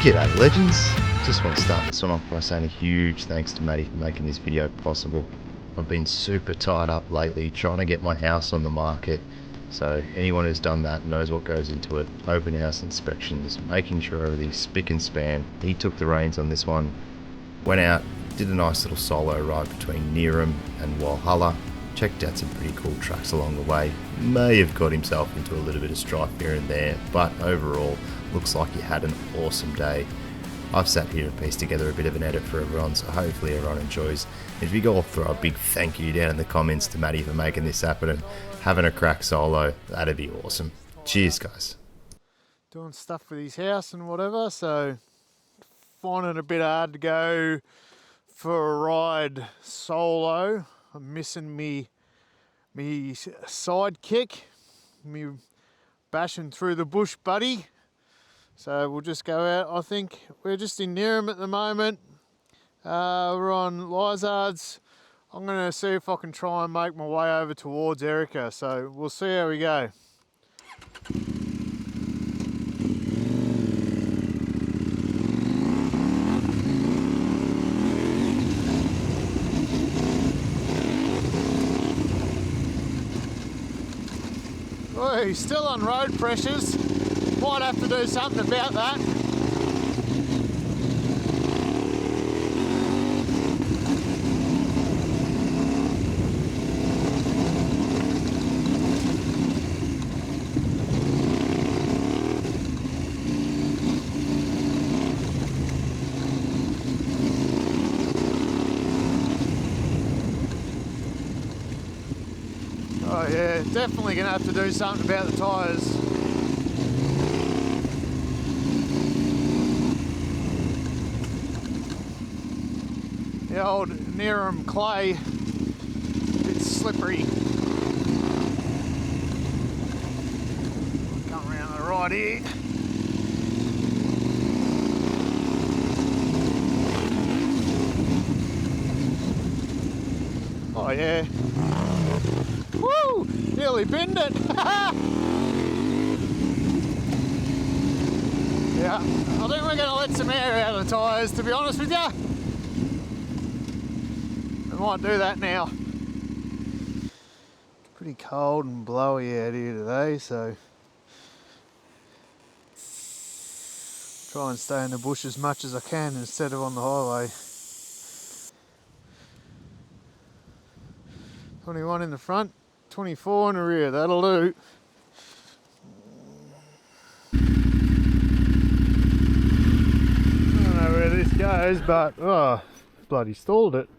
G'day legends, just want to start this one off by saying a huge thanks to Matty for making this video possible. I've been super tied up lately trying to get my house on the market, so anyone who's done that knows what goes into it. Open house inspections, making sure everything's spick and span. He took the reins on this one, went out, did a nice little solo ride between Neerim and Walhalla, checked out some pretty cool tracks along the way, may have got himself into a little bit of strife here and there, but overall looks like he had an awesome day. I've sat here and pieced together a bit of an edit for everyone, so hopefully everyone enjoys. If you go off, throw a big thank you down in the comments to Matty for making this happen and having a crack solo, that'd be awesome. Cheers guys. Doing stuff with his house and whatever, so finding it a bit hard to go for a ride solo. I'm missing me sidekick, me bashing through the bush buddy. So we'll just go out. I think we're just in Neerim at the moment. We're on Lizards. I'm going to see if I can try and make my way over towards Erica. So we'll see how we go. Oh, he's still on road pressures. Might have to do something about that. Oh yeah, definitely gonna have to do something about the tyres. The old Neerim clay, a bit slippery. Come around the right here. Oh yeah. Woo! Nearly binned it. Yeah, I think we're going to let some air out of the tyres, to be honest with you. I might do that now. It's pretty cold and blowy out here today, so try and stay in the bush as much as I can instead of on the highway. 21 in the front, 24 in the rear, that'll do. I don't know where this goes, but oh, bloody stalled it.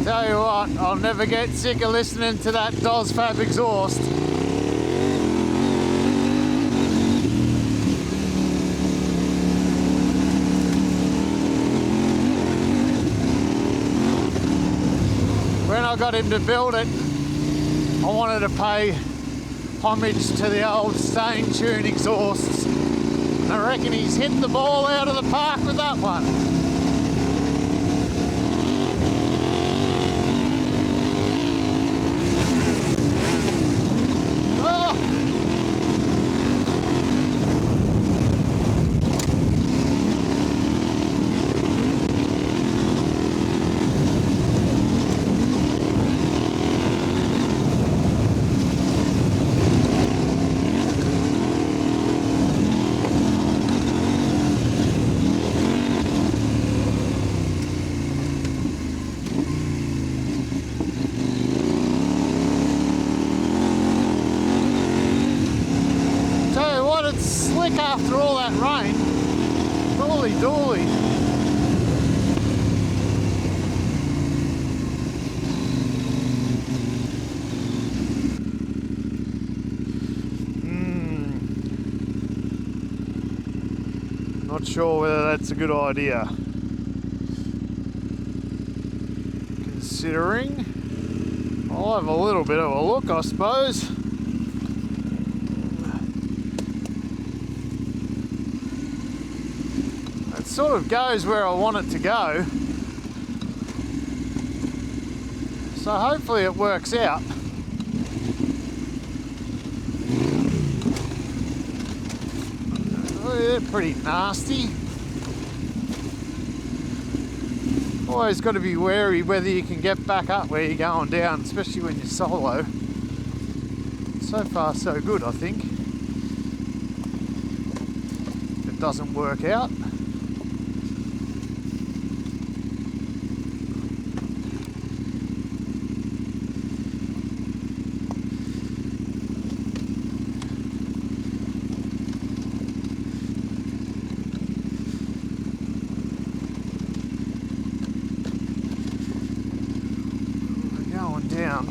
Tell you what, I'll never get sick of listening to that DOSFAB exhaust. When I got him to build it, I wanted to pay homage to the old Stain Tune exhausts. And I reckon he's hit the ball out of the park with that one. after all that rain. Holy dooly. Not sure whether that's a good idea. Considering, I'll have a little bit of a look, I suppose. It sort of goes where I want it to go. So hopefully it works out. Oh, they're pretty nasty. Always got to be wary whether you can get back up where you're going down, especially when you're solo. So far so good, I think. If it doesn't work out. Down.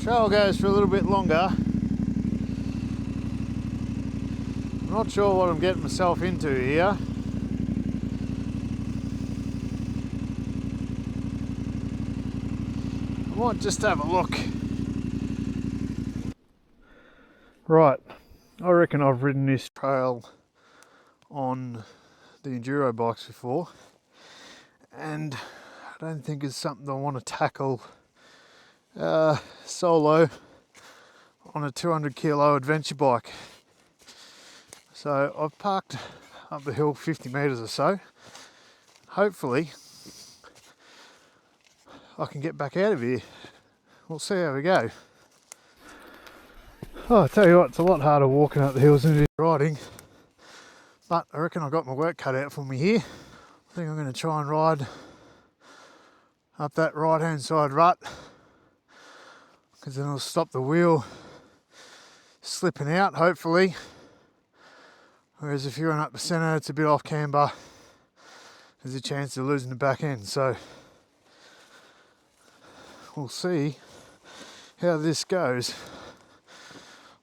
Trail goes for a little bit longer. I'm not sure what I'm getting myself into here. I might just have a look. Right, I reckon I've ridden this trail on the enduro bikes before, and I don't think it's something I want to tackle solo on a 200 kilo adventure bike. So I've parked up the hill 50 metres or so. Hopefully I can get back out of here. We'll see how we go. Oh, I tell you what, it's a lot harder walking up the hills than it is riding. But I reckon I've got my work cut out for me here. I think I'm going to try and ride up that right hand side rut, because then I'll stop the wheel slipping out, hopefully. Whereas if you run up the centre, it's a bit off camber. There's a chance of losing the back end. So we'll see how this goes.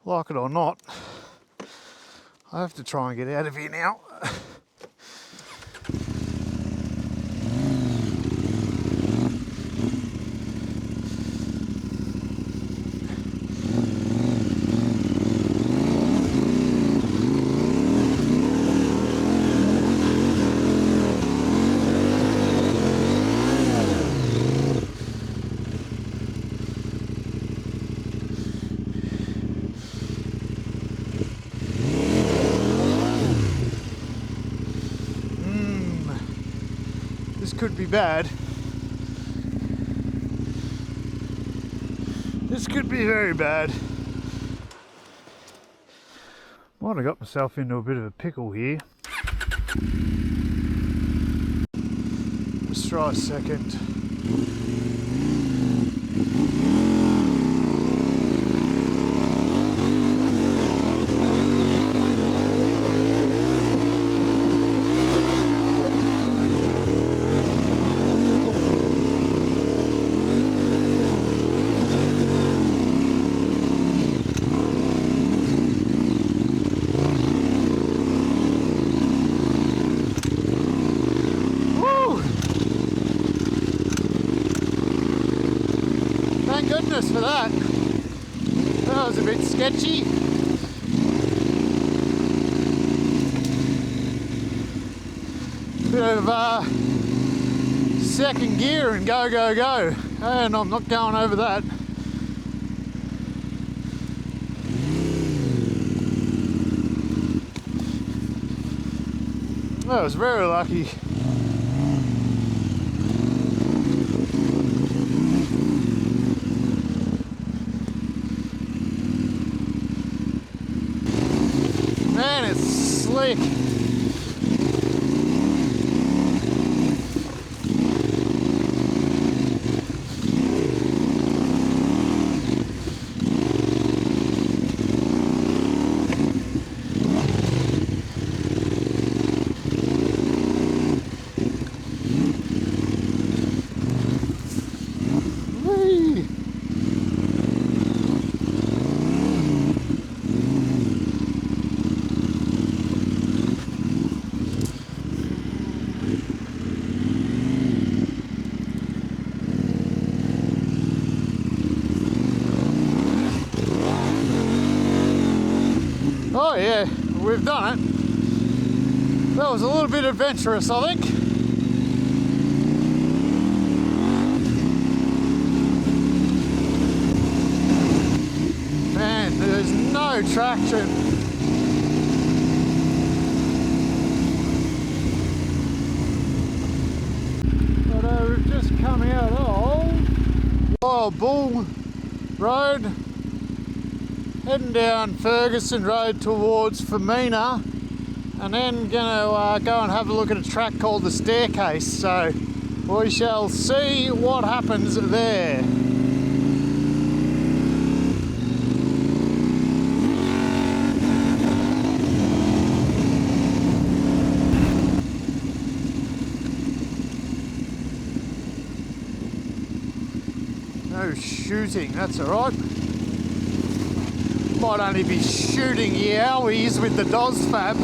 Like it or not, I have to try and get out of here now. This could be bad. This could be very bad. Might have got myself into a bit of a pickle here. Let's try a second. Thank goodness for that. That was a bit sketchy. Bit of second gear and go, go, go. And I'm not going over that. I was very lucky. Oh yeah, we've done it. That was a little bit adventurous, I think. Man, there's no traction. But we've just come out of Wild Bull Road, heading down Ferguson Road towards Firmina, and then gonna go and have a look at a track called the Staircase. So we shall see what happens there. No shooting, that's alright. Might only be shooting yowies with the DOS fab.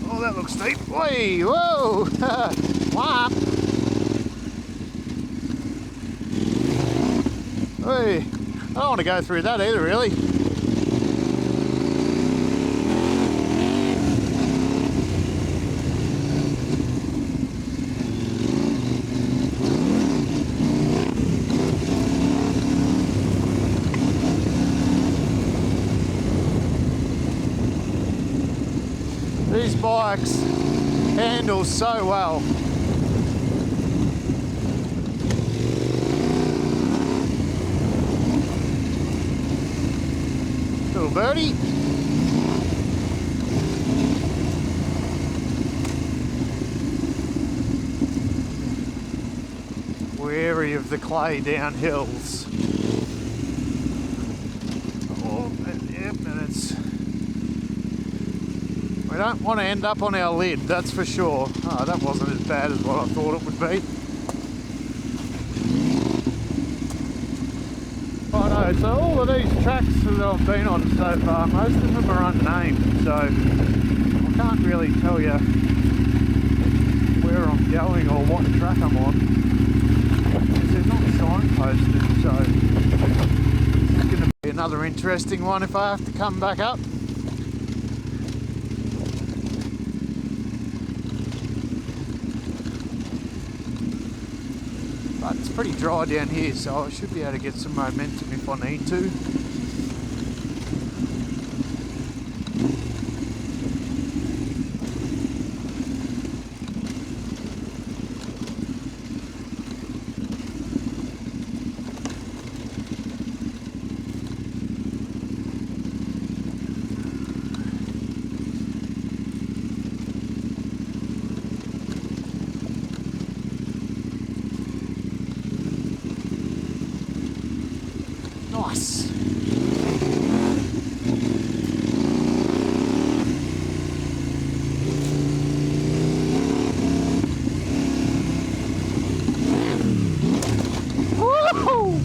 Oh, that looks deep. Whey, whoa! Whop! Hey, I don't want to go through that either, really. These bikes handle so well. Little birdie. Wary of the clay downhills. Oh, yep, and it's... We don't want to end up on our lid, that's for sure. Oh, that wasn't as bad as what I thought it would be. Oh no, so all of these tracks that I've been on so far, most of them are unnamed, so I can't really tell you where I'm going or what track I'm on, because they're not signposted, so it's going to be another interesting one if I have to come back up. But it's pretty dry down here, so I should be able to get some momentum if I need to. Nice. Woo-hoo!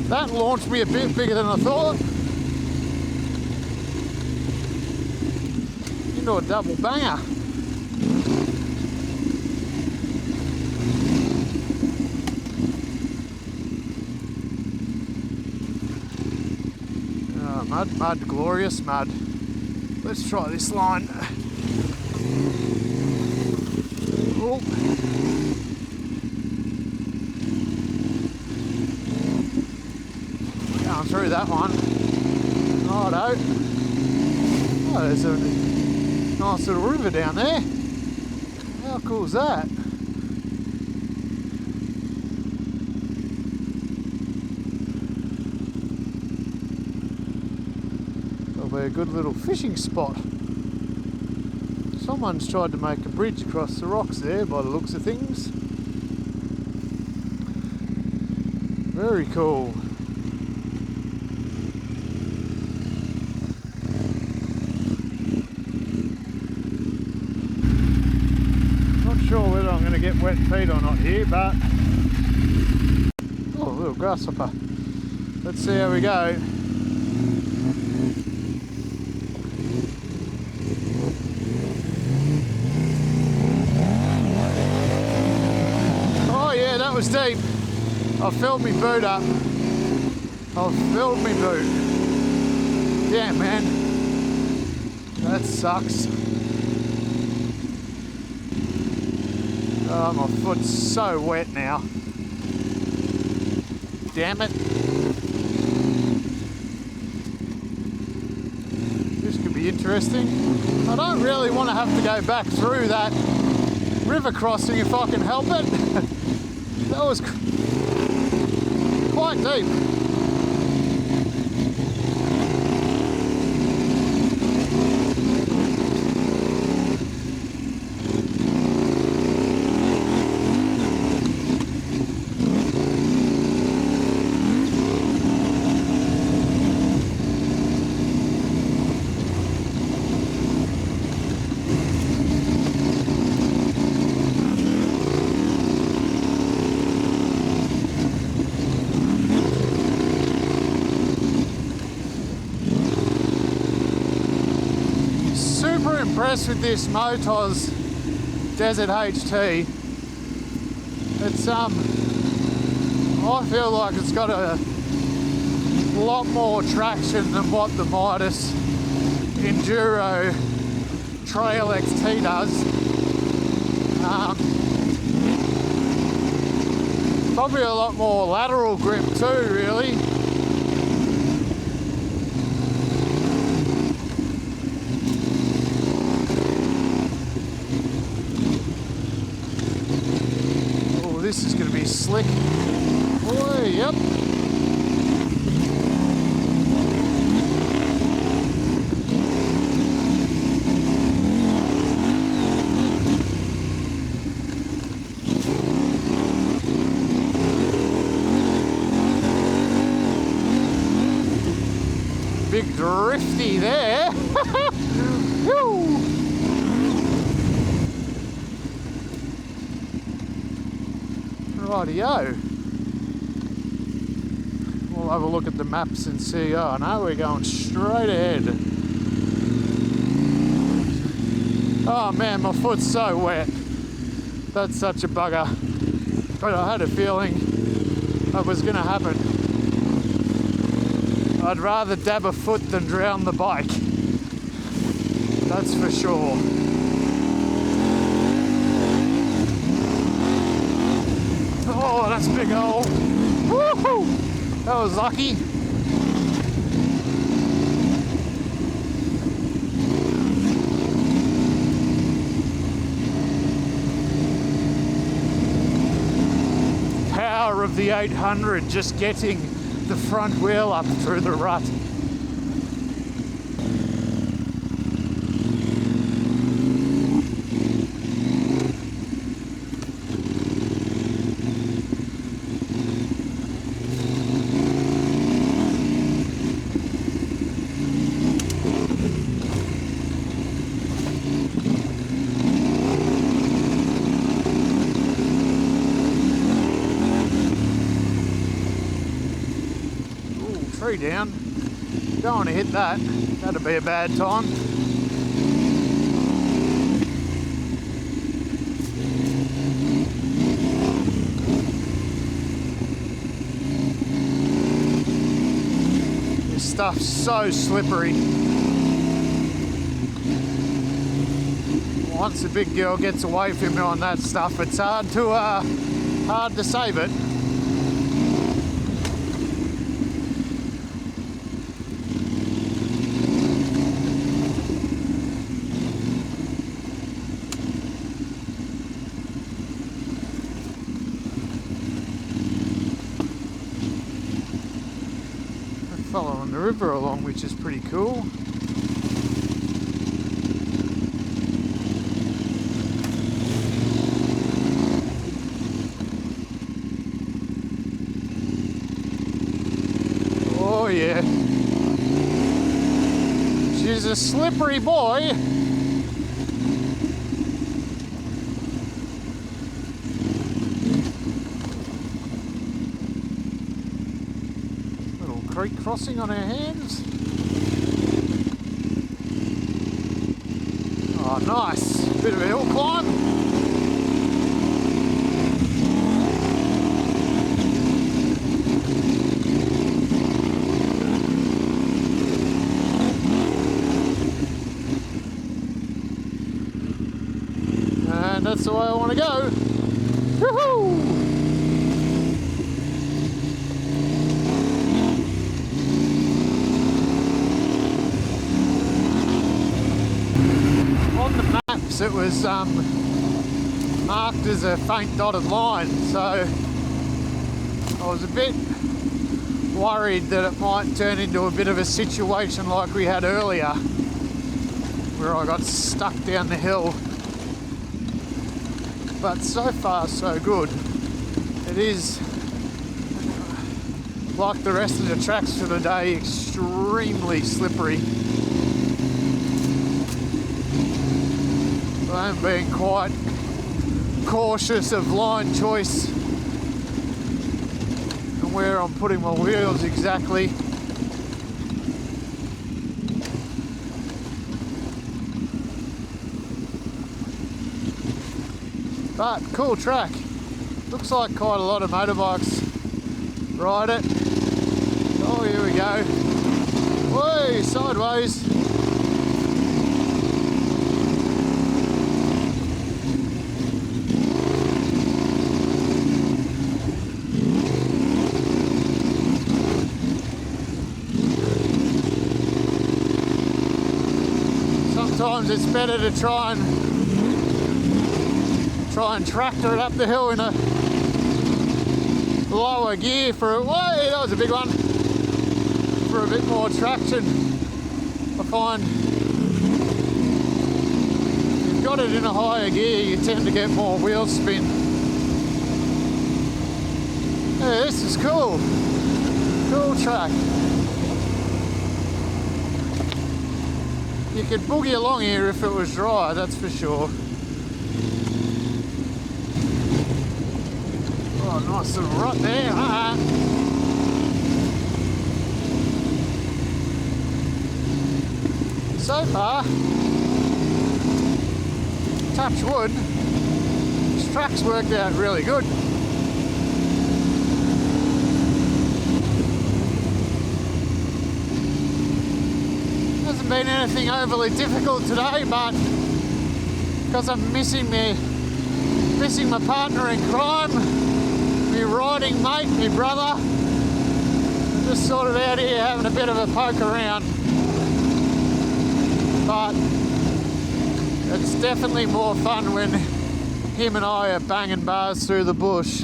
That launched me a bit bigger than I thought. Into a double banger. Mud, glorious mud. Let's try this line. Oh. Going through that one. Righto. Oh, there's a nice little river down there. How cool is that? A good little fishing spot. Someone's tried to make a bridge across the rocks there by the looks of things. Very cool. Not sure whether I'm going to get wet feet or not here, but... Oh, a little grasshopper. Let's see how we go. was deep. I filled my boot up. I filled my boot. Damn, man. That sucks. Oh, my foot's so wet now. Damn it. This could be interesting. I don't really want to have to go back through that river crossing if I can help it. That was quite deep. Impressed with this Motos Desert HT. It's I feel like it's got a lot more traction than what the Mattys Enduro Trail XT does. Probably a lot more lateral grip too, really. This is going to be slick. Oh, yep. Big drifty there. Woo. Rightio. We'll have a look at the maps and see. Oh no, we're going straight ahead. Oh man, my foot's so wet. That's such a bugger. But I had a feeling that was going to happen. I'd rather dab a foot than drown the bike. That's for sure. Oh, that's a big hole. Woohoo! That was lucky. Power of the 800, just getting the front wheel up through the rut. Tree down. Don't want to hit that. That'd be a bad time. This stuff's so slippery. Once the big girl gets away from me on that stuff, it's hard to save it. Following the river along, which is pretty cool. Oh yeah. She's a slippery boy. Creek crossing on our hands. Oh, nice. Bit of a hill climb. that's the way I want to go. Woohoo! On the maps it was marked as a faint dotted line, so I was a bit worried that it might turn into a bit of a situation like we had earlier, where I got stuck down the hill. But so far so good. It is, like the rest of the tracks for the day, extremely slippery. So I'm being quite cautious of line choice and where I'm putting my wheels exactly. But cool track. Looks like quite a lot of motorbikes ride it. Oh, here we go. Whoa, sideways. Sometimes it's better to try and tractor it up the hill in a lower gear for a, whoa, that was a big one, for a bit more traction. I find if you've got it in a higher gear, you tend to get more wheel spin. Yeah, this is cool. Cool track. You could boogie along here if it was dry, that's for sure. Oh, nice little rut there. So far, touch wood, this track's worked out really good. Hasn't been anything overly difficult today, but because I'm missing my partner in crime, my riding mate, my brother, I'm just sort of out here having a bit of a poke around. But it's definitely more fun when him and I are banging bars through the bush.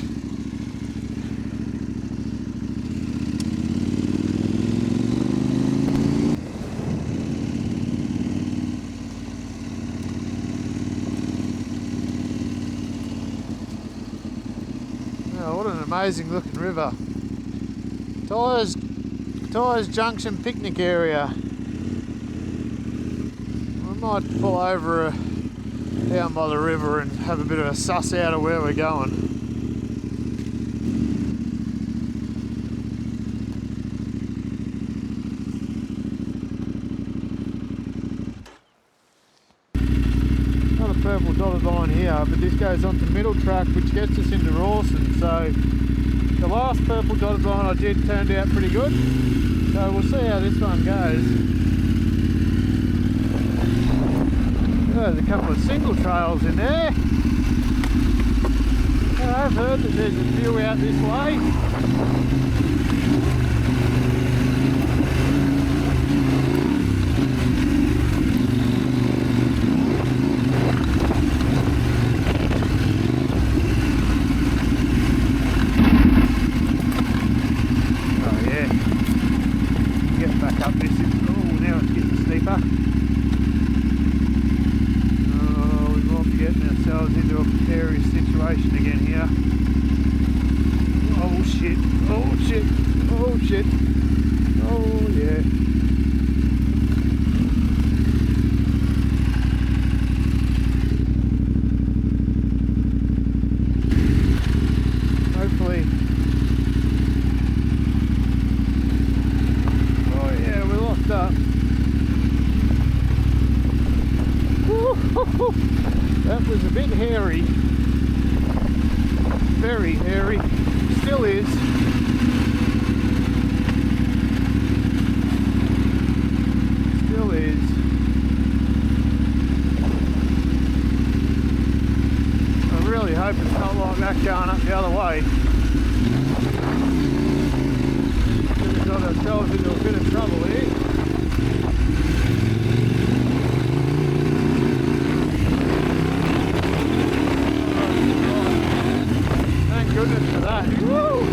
Oh, what an amazing looking river. Tyres Junction picnic area. We might pull over down by the river and have a bit of a suss out of where we're going. Not a purple dotted line here, but this goes on to middle track, which gets us into Rawson. So the last purple dotted line I did turned out pretty good. So we'll see how this one goes. There's a couple of single trails in there. I've heard that there's a few out this way. Oh yeah. Get back up this. Oh, now it's getting steeper. Getting ourselves into a precarious situation again here. Oh shit, oh shit, oh shit, oh yeah. Hopefully. Oh yeah, we're locked up. Woo-hoo-hoo. That was a bit hairy, very hairy, still is. Still is. hope it's not like that going up the other way. We've got ourselves into a bit of trouble here. Thank goodness for that. Woo!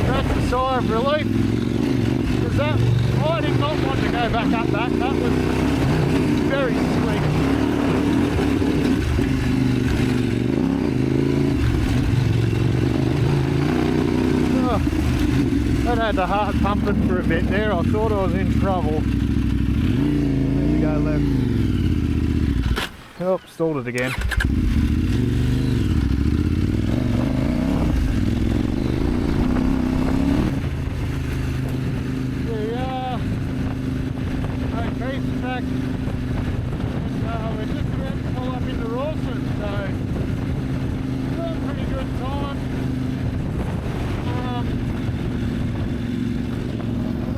That's a sigh of relief. Because that, I did not want to go back up that. That was very slick. That had the heart pumping for a bit there. I thought I was in trouble. There we go, left. Oh, stalled it again. There we are. Okay, back. And we're just about to pull up into Rawson, so doing a pretty good time.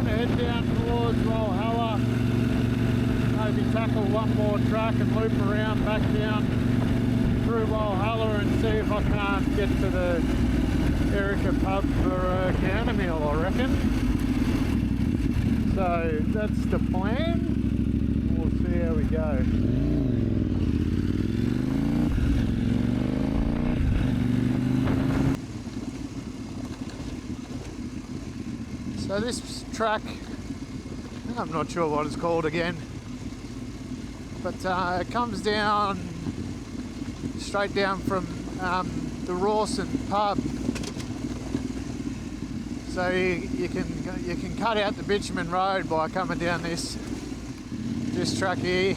Head down towards Walhalla, maybe tackle one more track and loop around back down through Walhalla and see if I can't get to the Neerim Pub for a counter meal, I reckon. So that's the plan. We'll see how we go. So this track, I'm not sure what it's called again, but it comes down, straight down from the Rawson Pub. So you can cut out the bitumen road by coming down this track here.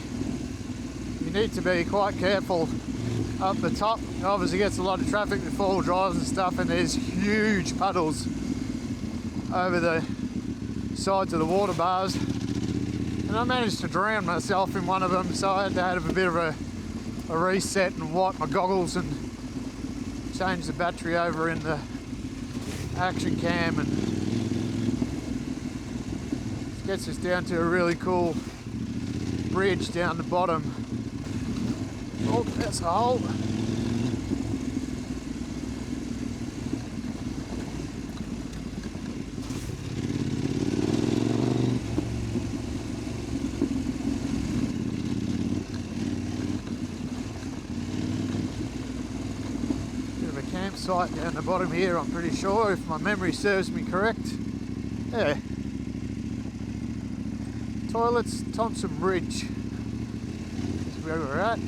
You need to be quite careful up the top. It obviously gets a lot of traffic with four-wheel drives and stuff, and there's huge puddles over the sides of the water bars, and I managed to drown myself in one of them, so I had to have a bit of a reset and wipe my goggles and change the battery over in the action cam, and this gets us down to a really cool bridge down the bottom. Oh, that's a hole. Campsite down the bottom here, I'm pretty sure, if my memory serves me correct. Yeah. Toilets, Thompson Bridge is where we're at.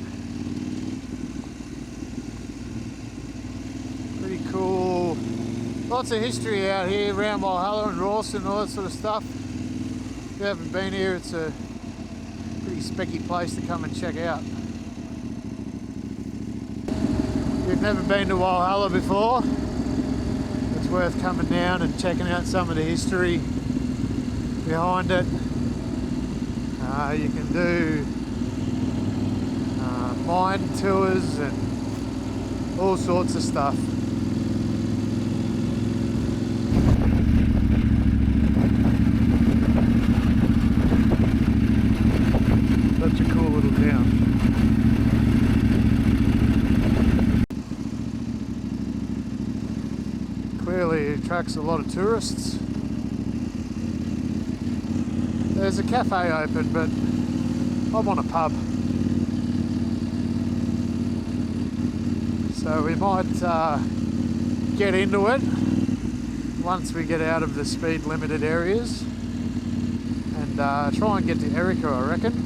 Pretty cool. Lots of history out here around Walhalla and Rawson and all that sort of stuff. If you haven't been here, it's a pretty specky place to come and check out. If you've never been to Walhalla before, it's worth coming down and checking out some of the history behind it. You can do mine tours and all sorts of stuff. Such a cool little town. Clearly it attracts a lot of tourists. There's a cafe open, but I want a pub. So we might get into it once we get out of the speed limited areas and try and get to Erica, I reckon.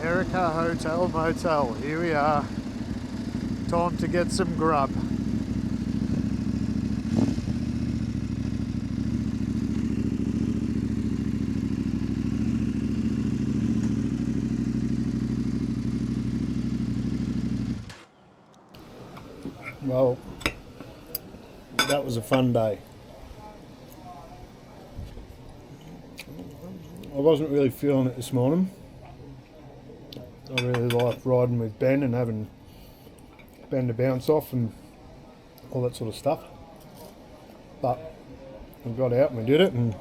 Erica Hotel Motel, here we are. Time to get some grub. Well, that was a fun day. I wasn't really feeling it this morning. I really like riding with Ben and having Ben to bounce off and all that sort of stuff. But we got out and we did it, and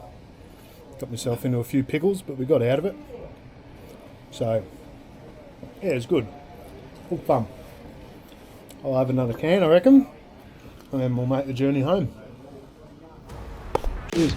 got myself into a few pickles, but we got out of it. So yeah, it's good. Good fun. I'll have another can, I reckon, and then we'll make the journey home. Cheers.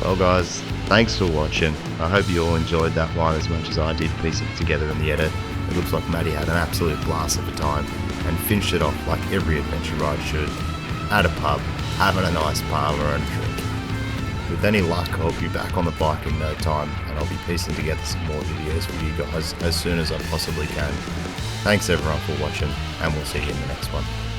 Well guys, thanks for watching. I hope you all enjoyed that one as much as I did piecing it together in the edit. It looks like Matty had an absolute blast of a time and finished it off like every adventure ride should. At a pub, having a nice parlour and a drink. With any luck, I'll be back on the bike in no time, and I'll be piecing together some more videos for you guys as soon as I possibly can. Thanks everyone for watching, and we'll see you in the next one.